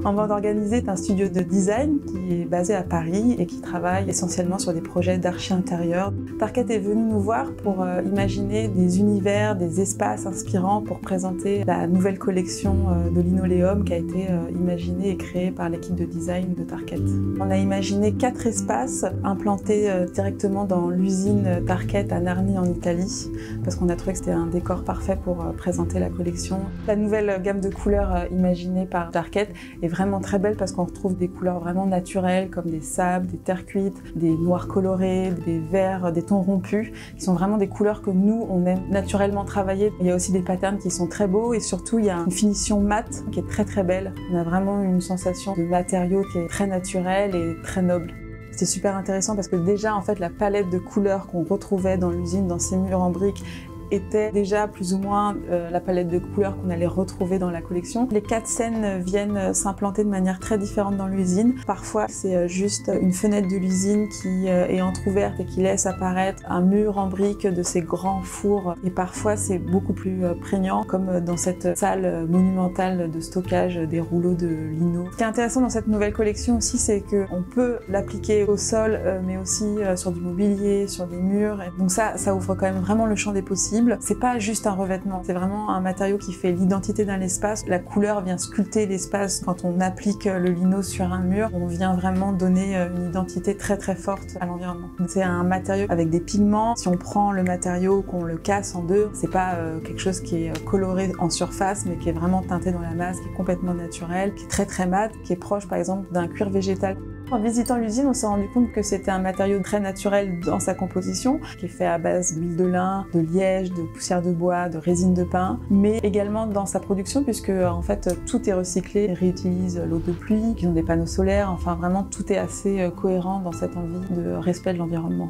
Envol d'Organiser est un studio de design qui est basé à Paris et qui travaille essentiellement sur des projets d'archi intérieur. Tarkett est venu nous voir pour imaginer des univers, des espaces inspirants pour présenter la nouvelle collection de linoléum qui a été imaginée et créée par l'équipe de design de Tarkett. On a imaginé 4 espaces implantés directement dans l'usine Tarkett à Narni en Italie parce qu'on a trouvé que c'était un décor parfait pour présenter la collection. La nouvelle gamme de couleurs imaginée par Tarkett est vraiment très belle parce qu'on retrouve des couleurs vraiment naturelles comme des sables, des terres cuites, des noirs colorés, des verts, des tons rompus, qui sont vraiment des couleurs que nous, on aime naturellement travailler. Il y a aussi des patterns qui sont très beaux et surtout il y a une finition mate qui est très très belle. On a vraiment une sensation de matériau qui est très naturelle et très noble. C'était super intéressant parce que déjà en fait la palette de couleurs qu'on retrouvait dans l'usine, dans ces murs en briques, était déjà plus ou moins la palette de couleurs qu'on allait retrouver dans la collection. Les 4 scènes viennent s'implanter de manière très différente dans l'usine. Parfois, c'est juste une fenêtre de l'usine qui est entrouverte et qui laisse apparaître un mur en briques de ces grands fours. Et parfois, c'est beaucoup plus prégnant, comme dans cette salle monumentale de stockage des rouleaux de lino. Ce qui est intéressant dans cette nouvelle collection aussi, c'est qu'on peut l'appliquer au sol, mais aussi sur du mobilier, sur des murs. Donc ça ouvre quand même vraiment le champ des possibles. C'est pas juste un revêtement, c'est vraiment un matériau qui fait l'identité d'un espace. La couleur vient sculpter l'espace. Quand on applique le lino sur un mur, on vient vraiment donner une identité très très forte à l'environnement. C'est un matériau avec des pigments. Si on prend le matériau, qu'on le casse en deux, c'est pas quelque chose qui est coloré en surface, mais qui est vraiment teinté dans la masse, qui est complètement naturel, qui est très très mat, qui est proche par exemple d'un cuir végétal. En visitant l'usine, on s'est rendu compte que c'était un matériau très naturel dans sa composition, qui est fait à base d'huile de lin, de liège, de poussière de bois, de résine de pin, mais également dans sa production, puisque en fait tout est recyclé, ils réutilisent l'eau de pluie, ils ont des panneaux solaires, enfin vraiment tout est assez cohérent dans cette envie de respect de l'environnement.